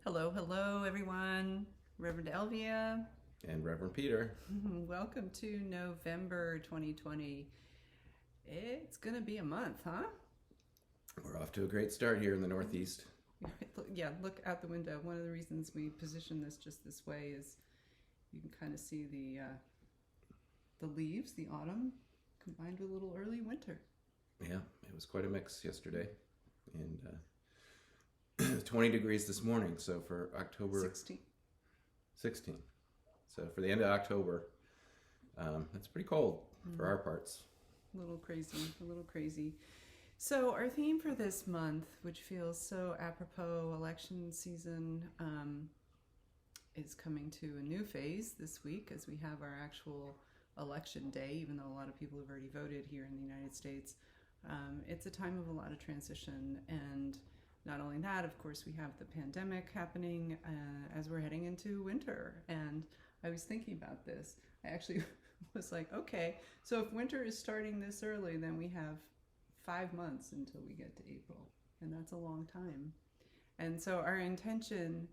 Hello, hello, everyone. Reverend Elvia. And Reverend Peter. Welcome to November 2020. It's going to be a month, huh? We're off to a great start here in the Northeast. Yeah, look out the window. One of the reasons we position this just this way is you can kind of see the leaves, the autumn, combined with a little early winter. Yeah, it was quite a mix yesterday. And 20 degrees this morning, so for October 16. 16. So for the end of October, it's pretty cold for our parts. A little crazy, a little crazy. So, our theme for this month, which feels so apropos, election season, is coming to a new phase this week as we have our actual election day, even though a lot of people have already voted here in the United States. It's a time of a lot of transition, and not only that, of course, we have the pandemic happening as we're heading into winter. And I was thinking about this. I actually was like, okay, so if winter is starting this early, then we have 5 months until we get to April, and that's a long time. And so our intention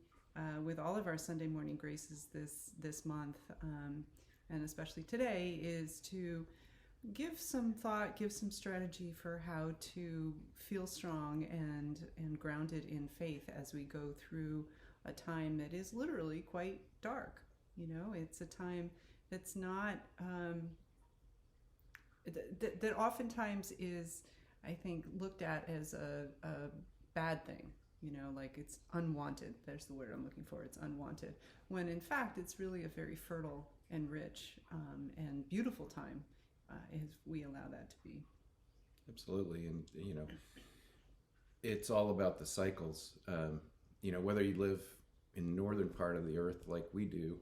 with all of our Sunday morning graces this month, and especially today, is to give some thought, give some strategy for how to feel strong and grounded in faith as we go through a time that is literally quite dark. You know, it's a time that's not that oftentimes is, I think, looked at as a bad thing. You know, like it's unwanted. There's the word I'm looking for. It's unwanted. When in fact, it's really a very fertile and rich and beautiful time if we allow that to be. Absolutely. And, it's all about the cycles. Whether you live in the northern part of the earth like we do,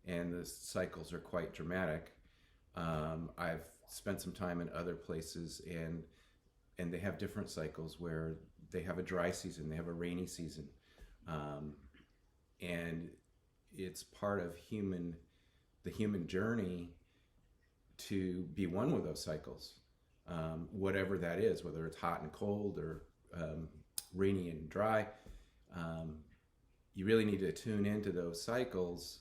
and the cycles are quite dramatic. I've spent some time in other places, and they have different cycles where they have a dry season, they have a rainy season, and it's part of the human journey to be one with those cycles, whatever that is, whether it's hot and cold or rainy and dry. You really need to tune into those cycles,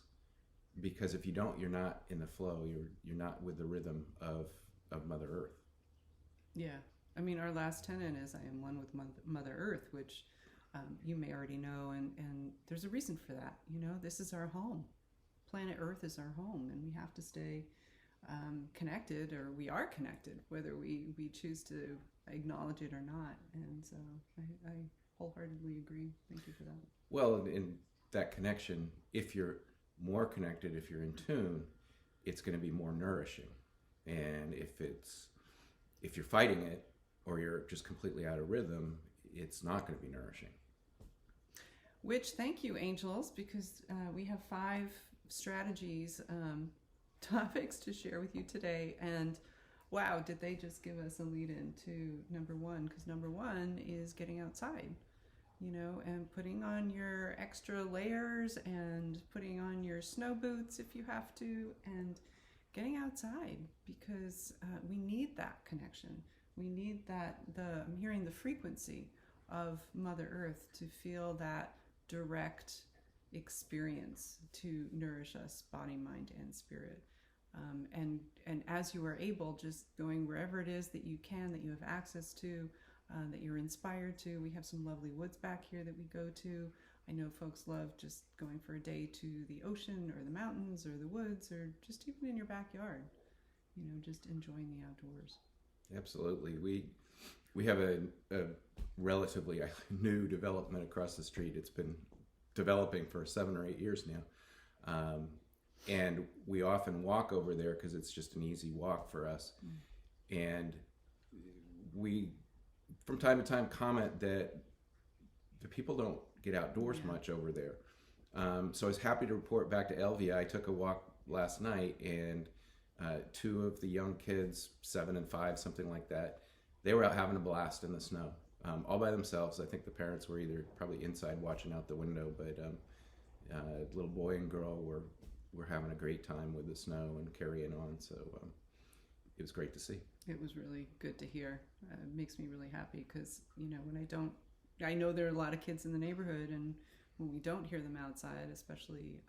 because if you don't, you're not in the flow. You're not with the rhythm of Mother Earth. Yeah. I mean, our last tenet is I am one with Mother Earth, which you may already know, and there's a reason for that. You know, this is our home. Planet Earth is our home, and we have to stay connected, or we are connected, whether we choose to acknowledge it or not. And so I wholeheartedly agree. Thank you for that. Well, in that connection, if you're more connected, if you're in tune, it's going to be more nourishing. And if you're fighting it, or you're just completely out of rhythm, it's not going to be nourishing. Which, thank you, angels, because we have 5 strategies, topics to share with you today. And wow, did they just give us a lead in to number 1? Because number 1 is getting outside, you know, and putting on your extra layers and putting on your snow boots if you have to, and getting outside, because we need that connection. We need that. I'm hearing the frequency of Mother Earth to feel that direct experience to nourish us, body, mind, and spirit. And as you are able, just going wherever it is that you can, that you have access to, that you're inspired to. We have some lovely woods back here that we go to. I know folks love just going for a day to the ocean or the mountains or the woods, or just even in your backyard, you know, just enjoying the outdoors. Absolutely. We have a relatively new development across the street. It's been developing for 7 or 8 years now. And we often walk over there because it's just an easy walk for us. And we, from time to time, comment that the people don't get outdoors much over there. So I was happy to report back to Elvia. I took a walk last night, and 2 of the young kids, 7 and 5, something like that, they were out having a blast in the snow, all by themselves. I think the parents were either probably inside watching out the window, but little boy and girl were having a great time with the snow and carrying on. So it was great to see. It was really good to hear. It makes me really happy because, you know, when I know there are a lot of kids in the neighborhood, and when we don't hear them outside, especially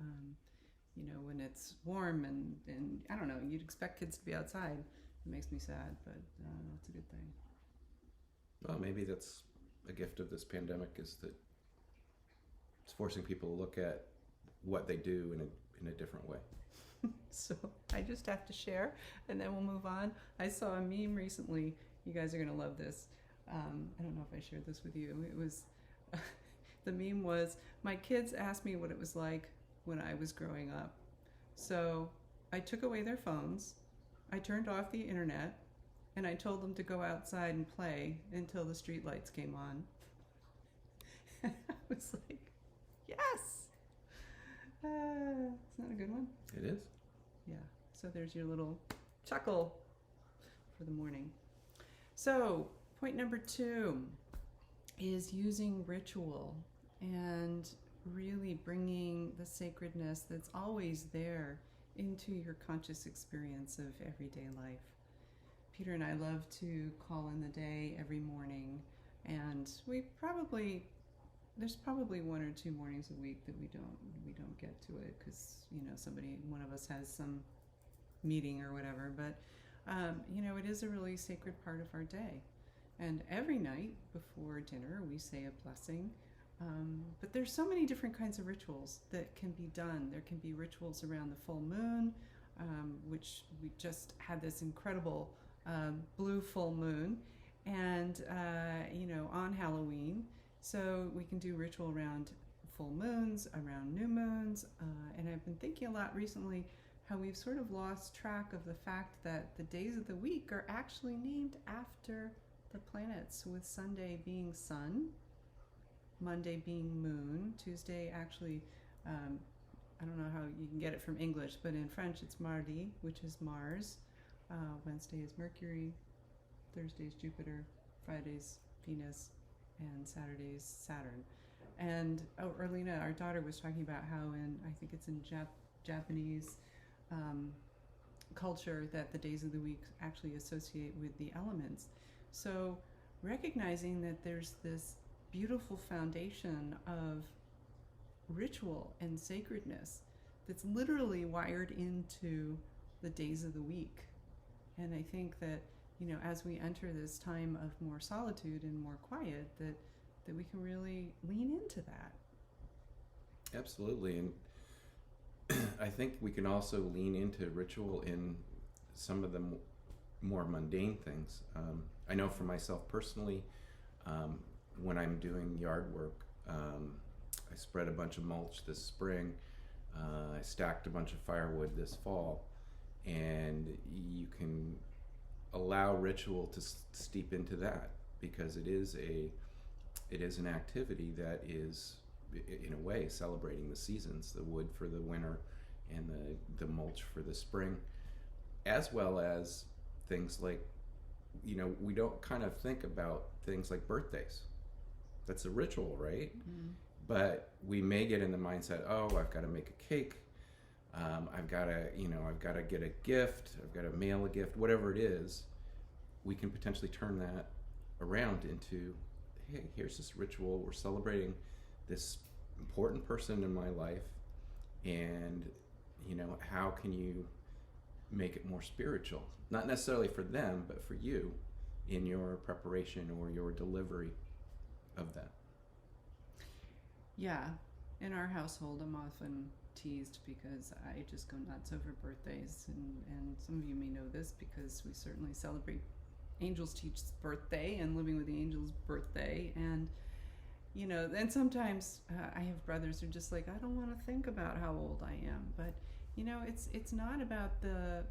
when it's warm and I don't know, you'd expect kids to be outside. It makes me sad, but it's a good thing. Well, maybe that's a gift of this pandemic, is that it's forcing people to look at what they do in a different way. So I just have to share, and then we'll move on. I saw a meme recently. You guys are going to love this. I don't know if I shared this with you. It was, the meme was, my kids asked me what it was like when I was growing up. So I took away their phones, I turned off the internet, and I told them to go outside and play until the street lights came on. And I was like, yes! Isn't that a good one? It is. Yeah. So there's your little chuckle for the morning. So point number 2 is using ritual and really bringing the sacredness that's always there into your conscious experience of everyday life. Peter and I love to call in the day every morning, and there's probably 1 or 2 mornings a week that we don't get to it because one of us has some meeting or whatever, but it is a really sacred part of our day. And every night before dinner we say a blessing, but there's so many different kinds of rituals that can be done. There can be rituals around the full moon, which we just had this incredible blue full moon, and on Halloween. So we can do ritual around full moons, around new moons, and I've been thinking a lot recently how we've sort of lost track of the fact that the days of the week are actually named after the planets, with Sunday being sun, Monday being moon, Tuesday actually, I don't know how you can get it from English, but in French it's mardi, which is Mars, Wednesday is Mercury, Thursday's Jupiter, Friday's Venus, and Saturday's Saturn. And Erlina, our daughter, was talking about how I think it's in Japanese culture, that the days of the week actually associate with the elements. So recognizing that there's this beautiful foundation of ritual and sacredness that's literally wired into the days of the week. And I think that as we enter this time of more solitude and more quiet, that we can really lean into that. Absolutely. And I think we can also lean into ritual in some of the more mundane things. I know for myself personally, when I'm doing yard work, I spread a bunch of mulch this spring, I stacked a bunch of firewood this fall, and you can allow ritual to steep into that, because it is an activity that is, in a way, celebrating the seasons, the wood for the winter and the mulch for the spring, as well as things like, we don't kind of think about things like birthdays. That's a ritual, right? Mm-hmm. But we may get in the mindset, oh, I've got to make a cake, I've got to get a gift, I've got to mail a gift, whatever it is. We can potentially turn that around into, hey, here's this ritual, we're celebrating this important person in my life, and how can you make it more spiritual? Not necessarily for them, but for you in your preparation or your delivery of that. Yeah, in our household, I'm often teased because I just go nuts over birthdays, and some of you may know this because we certainly celebrate Angel's Teach's birthday and Living with the Angels' birthday, and and sometimes I have brothers who are just like, I don't want to think about how old I am, but it's not about the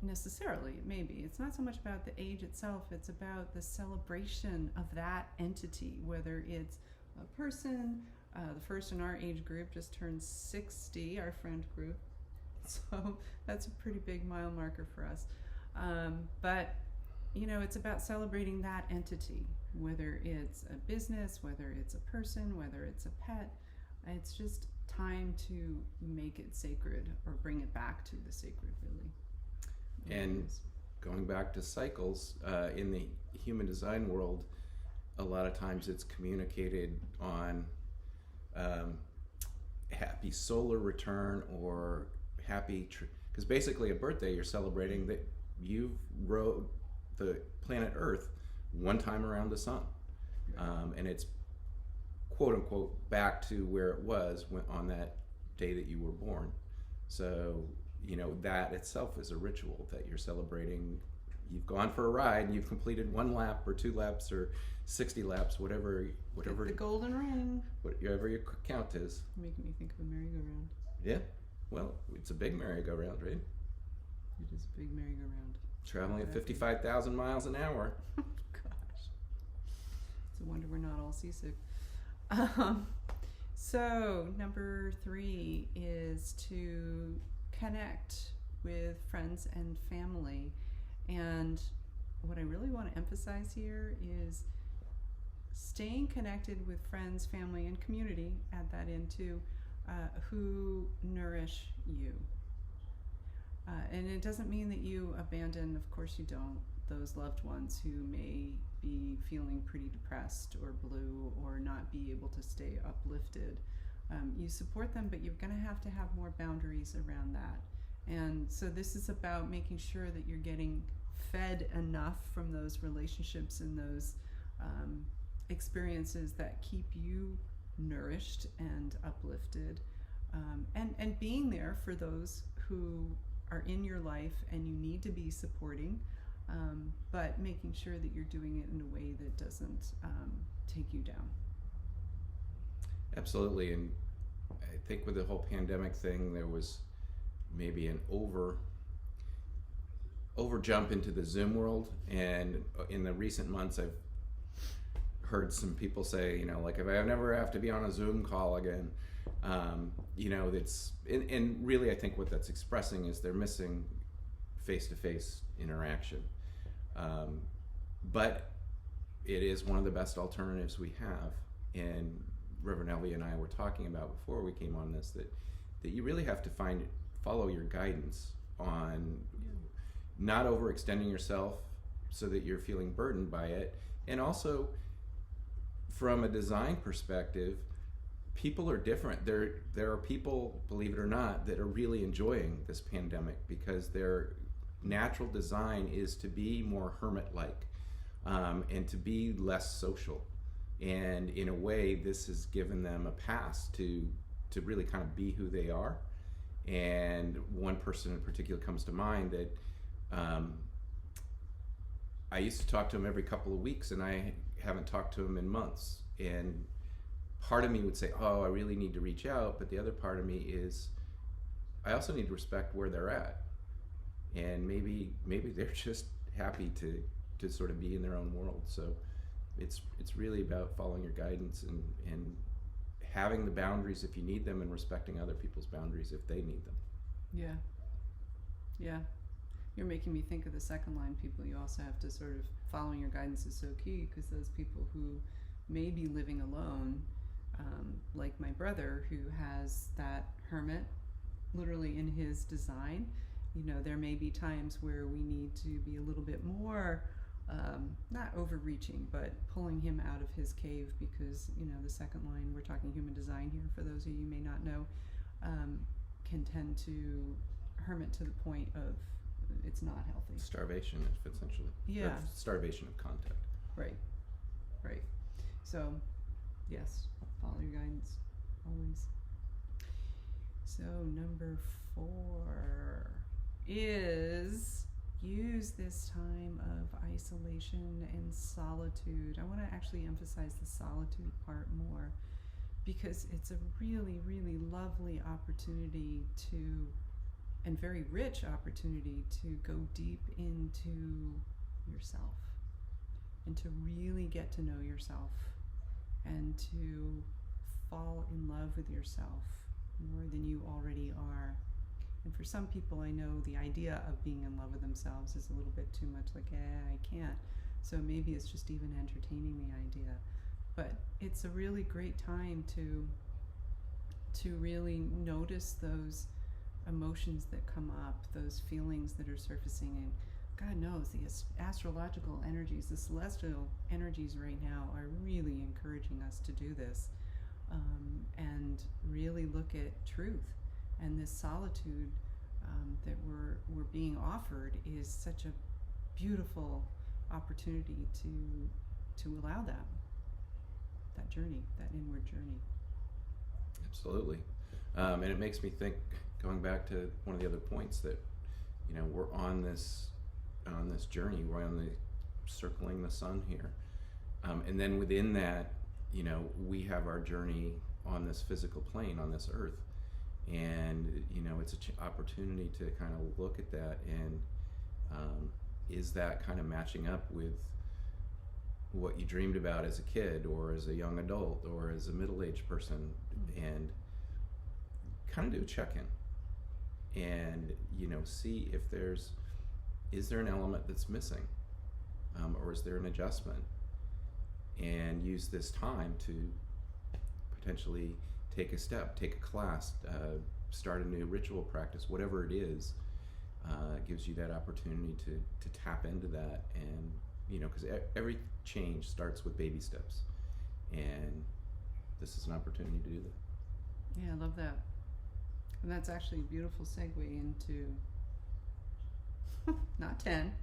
necessarily, maybe it's not so much about the age itself, it's about the celebration of that entity, whether it's a person. The first in our age group just turned 60, our friend group, so that's a pretty big mile marker for us, but it's about celebrating that entity, whether it's a business, whether it's a person, whether it's a pet. It's just time to make it sacred, or bring it back to the sacred, really. And going back to cycles, in the human design world, a lot of times it's communicated on happy solar return or happy, because basically a birthday, you're celebrating that you've rode the planet Earth one time around the sun. And it's quote unquote back to where it was on that day that you were born. So, that itself is a ritual that you're celebrating. You've gone for a ride and you've completed 1 lap or 2 laps or 60 laps, whatever the golden ring, whatever your count is. Making me think of a merry-go-round. Yeah, well, it's a big merry-go-round, right? It is a big merry-go-round. Traveling at 55,000 miles an hour. Gosh, it's a wonder we're not all seasick. So number 3 is to connect with friends and family. And what I really want to emphasize here is staying connected with friends, family, and community, add that in too, who nourish you. And it doesn't mean that you abandon, of course you don't, those loved ones who may be feeling pretty depressed or blue or not be able to stay uplifted. You support them, but you're going to have more boundaries around that. And so this is about making sure that you're getting fed enough from those relationships and those experiences that keep you nourished and uplifted, and being there for those who are in your life and you need to be supporting, but making sure that you're doing it in a way that doesn't take you down. Absolutely. And I think with the whole pandemic thing, there was maybe an over jump into the Zoom world. And in the recent months, I've heard some people say, like, if I never have to be on a Zoom call again, that's, and really I think what that's expressing is they're missing face-to-face interaction. But it is one of the best alternatives we have. And Reverend Elvia and I were talking about before we came on this, that you really have to follow your guidance on not overextending yourself so that you're feeling burdened by it. And also, from a design perspective, people are different. There are people, believe it or not, that are really enjoying this pandemic because their natural design is to be more hermit-like, and to be less social. And in a way, this has given them a pass to really kind of be who they are. And one person in particular comes to mind that I used to talk to him every couple of weeks, and I haven't talked to him in months. And part of me would say, oh, I really need to reach out. But the other part of me is, I also need to respect where they're at. And maybe they're just happy to sort of be in their own world. So it's really about following your guidance and having the boundaries if you need them, and respecting other people's boundaries if they need them. Yeah. You're making me think of the second line people. You also have to sort of, following your guidance is so key, because those people who may be living alone, like my brother who has that hermit literally in his design, there may be times where we need to be a little bit more, not overreaching, but pulling him out of his cave, because, the second line, we're talking human design here, for those of you who may not know, can tend to hermit to the point of it's not healthy. Starvation, essentially. Yeah. Or starvation of contact. Right. So, yes, follow your guidance, always. So, number 4 is use this time of isolation and solitude. I want to actually emphasize the solitude part more, because it's a really, really lovely opportunity and very rich opportunity to go deep into yourself and to really get to know yourself and to fall in love with yourself more than you already are. And for some people, I know the idea of being in love with themselves is a little bit too much, like, I can't. So maybe it's just even entertaining the idea. But it's a really great time to really notice those emotions that come up, those feelings that are surfacing. And God knows the astrological energies, the celestial energies right now are really encouraging us to do this, and really look at truth. And this solitude that we're being offered is such a beautiful opportunity to allow that journey, that inward journey. Absolutely. And it makes me think, going back to one of the other points, that we're on this journey. We're on the circling the sun here, and then within that, we have our journey on this physical plane, on this earth, and it's an opportunity to kind of look at that and is that kind of matching up with what you dreamed about as a kid or as a young adult or as a middle-aged person, and kind of do a check-in and see if is there an element that's missing, or is there an adjustment, and use this time to potentially take a step, take a class, start a new ritual practice, whatever it is. Gives you that opportunity to tap into that, and because every change starts with baby steps, and this is an opportunity to do that. Yeah, I love that. And that's actually a beautiful segue into not 10,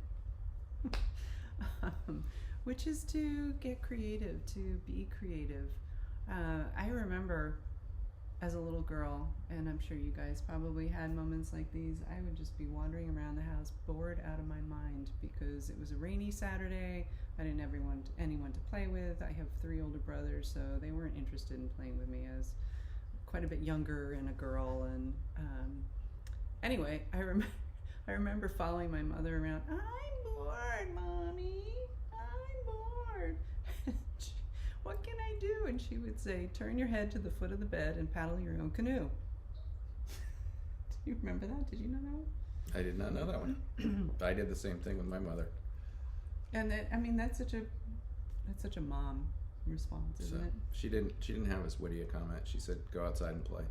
which is to get creative, to be creative. I remember as a little girl, and I'm sure you guys probably had moments like these, I would just be wandering around the house bored out of my mind because it was a rainy Saturday. I didn't have anyone to play with. I have 3 older brothers, so they weren't interested in playing with me. I was quite a bit younger and a girl, and anyway, I remember following my mother around. I'm bored, Mommy. I'm bored. What can I do? And she would say, turn your head to the foot of the bed and paddle your own canoe. Do you remember that? Did you know that one? I did not know that one. I did the same thing with my mother. And that's such a mom response, isn't it? She didn't have as witty a comment. She said, go outside and play.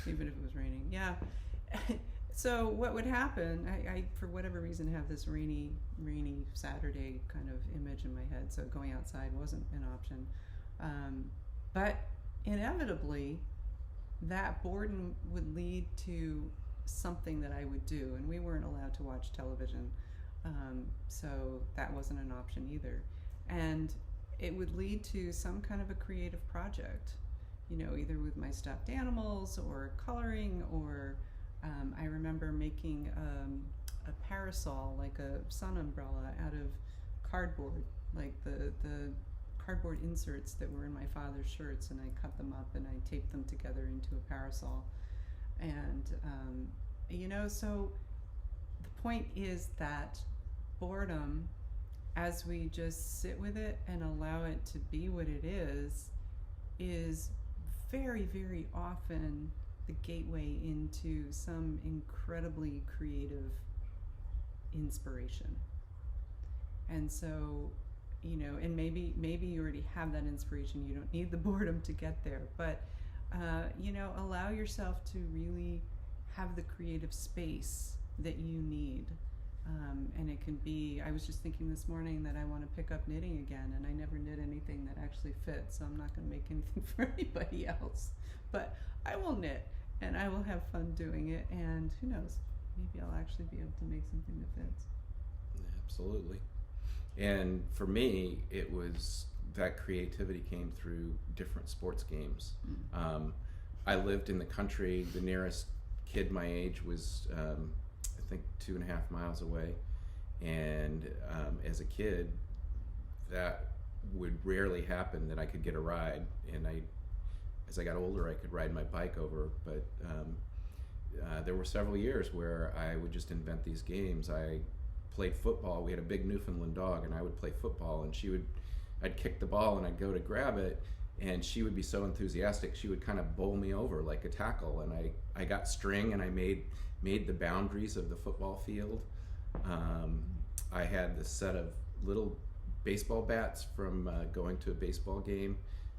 Even if it was raining. Yeah. So what would happen, I for whatever reason have this rainy Saturday kind of image in my head, so going outside wasn't an option. But inevitably, that boredom would lead to something that I would do, and we weren't allowed to watch television, so that wasn't an option either. And it would lead to some kind of a creative project, either with my stuffed animals or coloring, or I remember making a parasol, like a sun umbrella, out of cardboard, like the cardboard inserts that were in my father's shirts, and I cut them up and I taped them together into a parasol. And so the point is that boredom, as we just sit with it and allow it to be what it is very, very often the gateway into some incredibly creative inspiration. And so, and maybe you already have that inspiration. You don't need the boredom to get there, but allow yourself to really have the creative space that you need. And it can be, I was just thinking this morning that I want to pick up knitting again, and I never knit anything that actually fits, so I'm not going to make anything for anybody else. But I will knit, and I will have fun doing it, and who knows, maybe I'll actually be able to make something that fits. Absolutely. And for me, it was that creativity came through different sports games. I lived in the country. The nearest kid my age was I think 2.5 miles away, and as a kid that would rarely happen that I could get a ride, and as I got older I could ride my bike over, but there were several years where I would just invent these games. I played football. We had a big Newfoundland dog, and I would play football, and I'd kick the ball and I'd go to grab it, and she would be so enthusiastic she would kind of bowl me over like a tackle, and I got string and I made the boundaries of the football field. I had this set of little baseball bats from going to a baseball game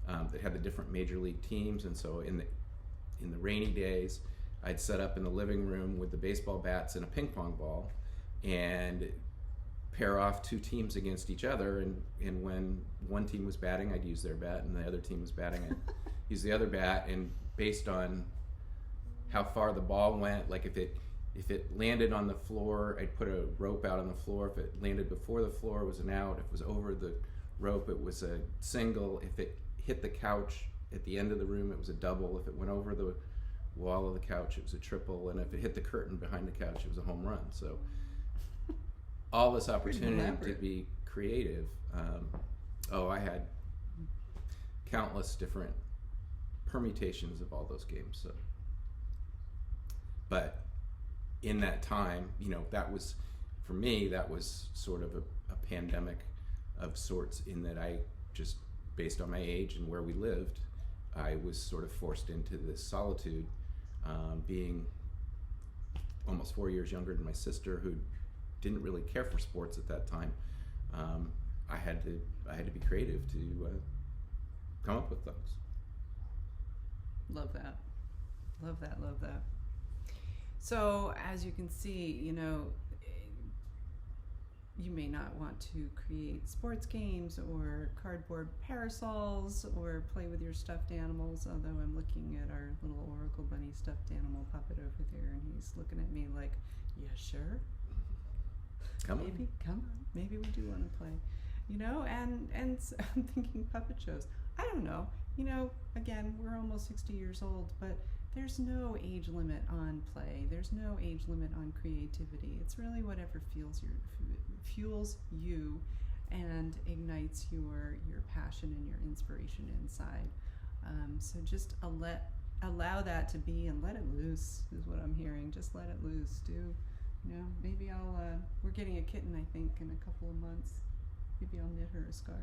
that had the different major league teams, and so in the rainy days I'd set up in the living room with the baseball bats and a ping pong ball and pair off 2 teams against each other, and when one team was batting I'd use their bat and the other team was batting use the other bat, and based on how far the ball went, like if it landed on the floor, I'd put a rope out on the floor. If it landed before the floor, it was an out. If it was over the rope, it was a single. If it hit the couch at the end of the room, it was a double. If it went over the wall of the couch, it was a triple. And if it hit the curtain behind the couch, it was a home run. So all this opportunity to be creative. I had countless different permutations of all those games. So, but in that time, that was, for me, that was sort of a pandemic of sorts, in that I just, based on my age and where we lived, I was sort of forced into this solitude, being almost 4 years younger than my sister, who didn't really care for sports at that time. I had to be creative to come up with things. Love that. Love that. Love that. So as you can see, you may not want to create sports games or cardboard parasols or play with your stuffed animals, although I'm looking at our little Oracle Bunny stuffed animal puppet over there, and he's looking at me like, yeah, sure. Come on. Maybe we do want to play. And I'm thinking puppet shows. I don't know. Again, we're almost 60 years old, but there's no age limit on play. There's no age limit on creativity. It's really whatever fuels you and ignites your passion and your inspiration inside. So just allow that to be and let it loose is what I'm hearing. Just let it loose. Maybe we're getting a kitten, I think, in a couple of months. Maybe I'll knit her a scarf.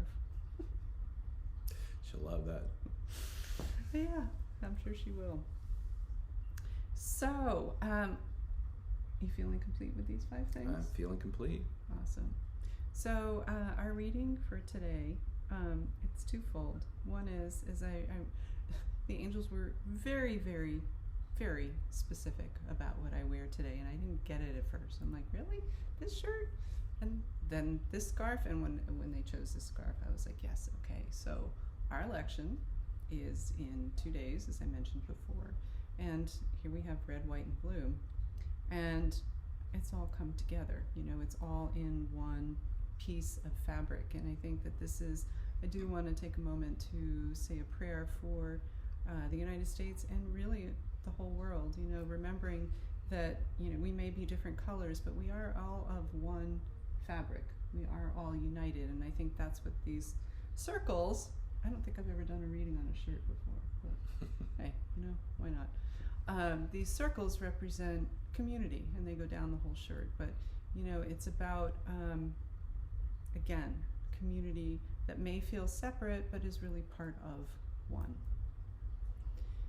She'll love that. Yeah, I'm sure she will. So, you feeling complete with these 5 things? I'm feeling complete. Awesome. So, our reading for today, it's twofold. One is the angels were very, very, very specific about what I wear today, and I didn't get it at first. I'm like, really? This shirt? And then this scarf? And when they chose this scarf, I was like, yes, okay. So, our election is in 2 days, as I mentioned before. And here we have red, white, and blue. And it's all come together. It's all in one piece of fabric. And I think that I do want to take a moment to say a prayer for the United States and really the whole world, remembering that, we may be different colors, but we are all of one fabric. We are all united. And I think that's what these circles, I don't think I've ever done a reading on a shirt before, but hey, why not? These circles represent community, and they go down the whole shirt. But, it's about, again, community that may feel separate, but is really part of one.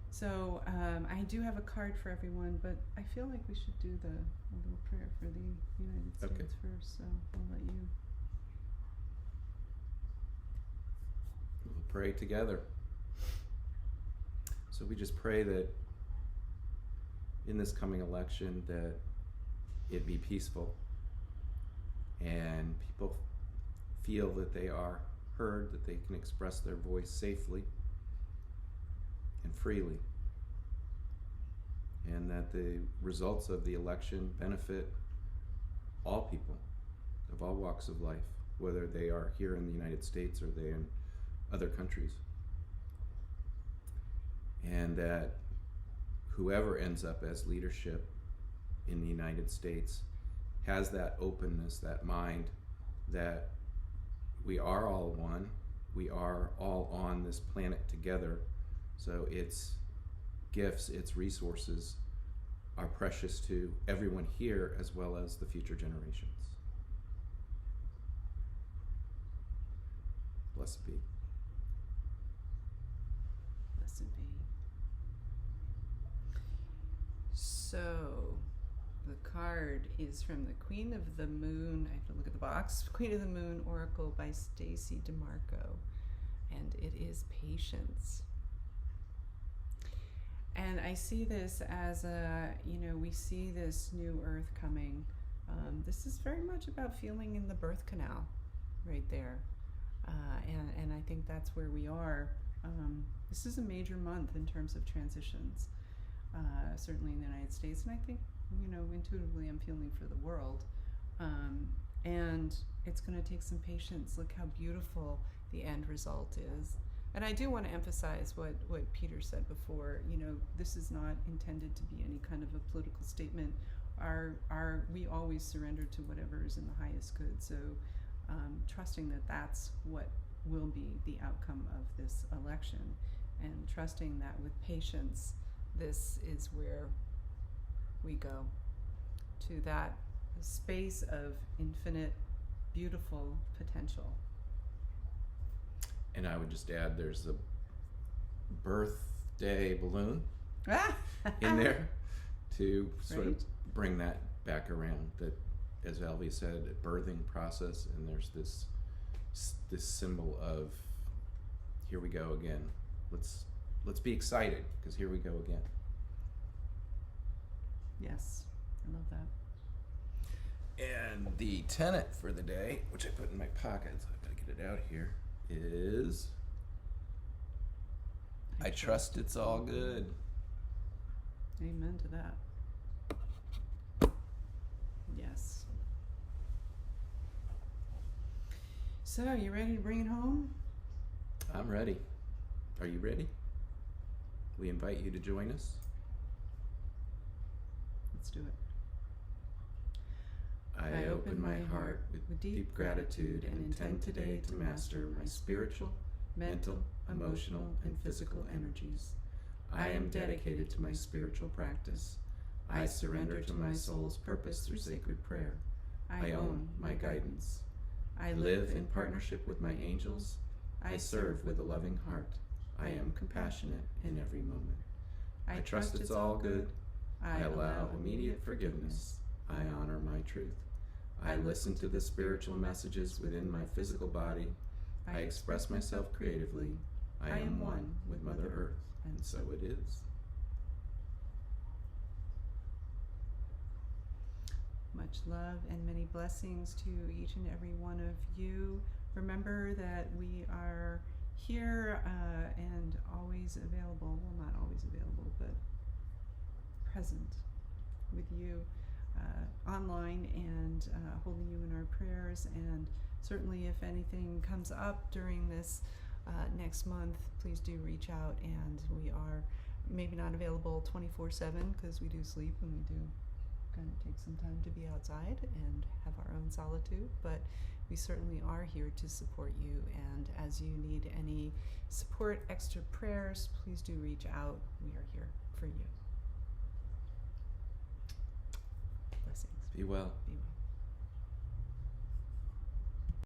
So I do have a card for everyone, but I feel like we should do a little prayer for the United States first, so I'll let you. We'll pray together. So we just pray that in this coming election that it be peaceful and people feel that they are heard, that they can express their voice safely and freely, and that the results of the election benefit all people of all walks of life, whether they are here in the United States or they're in other countries. And that whoever ends up as leadership in the United States has that openness, that mind, that we are all one, we are all on this planet together, so its gifts, its resources are precious to everyone here as well as the future generations. Blessed be. Blessed be. So, the card is from the Queen of the Moon. I have to look at the box. Queen of the Moon Oracle by Stacy DeMarco. And it is patience. And I see this as we see this new earth coming. This is very much about feeling in the birth canal right there. And I think that's where we are this is a major month in terms of transitions, certainly in the United States, and I think, intuitively I'm feeling for the world. And it's going to take some patience. Look how beautiful the end result is. And I do want to emphasize what Peter said before. This is not intended to be any kind of a political statement. We always surrender to whatever is in the highest good. So trusting that that's what will be the outcome of this election, and trusting that with patience, this is where we go to that space of infinite, beautiful potential. And I would just add, there's a birthday balloon in there to sort of bring that back around. That, as Elvia said, a birthing process, and there's this symbol of, here we go again. Let's be excited, because here we go again. Yes, I love that. And the tenet for the day, which I put in my pocket, so I've got to get it out here, is I trust it's all good. Amen to that. Yes. So, you ready to bring it home? I'm ready. Are you ready? We invite you to join us. Let's do it. I open my heart with deep gratitude and intend today to master my spiritual, mental, emotional, and physical energies. I am dedicated to my spiritual practice. I surrender to my soul's purpose through sacred prayer. I own my guidance. I live in partnership with my angels. I serve with a loving heart. I am compassionate in every moment. I trust it's all good. I allow immediate forgiveness. I honor my truth. I listen to the spiritual messages within my physical body. I express myself creatively. I am one with Mother Earth, and so it is. Much love and many blessings to each and every one of you. Remember that we are here and always available, well, not always available, but present with you online, and holding you in our prayers. And certainly if anything comes up during this next month, please do reach out. And we are maybe not available 24/7, because we do sleep and we do kind of take some time to be outside and have our own solitude, but we certainly are here to support you. And as you need any support, extra prayers, please do reach out. We are here for you. Blessings. Be well. Be well.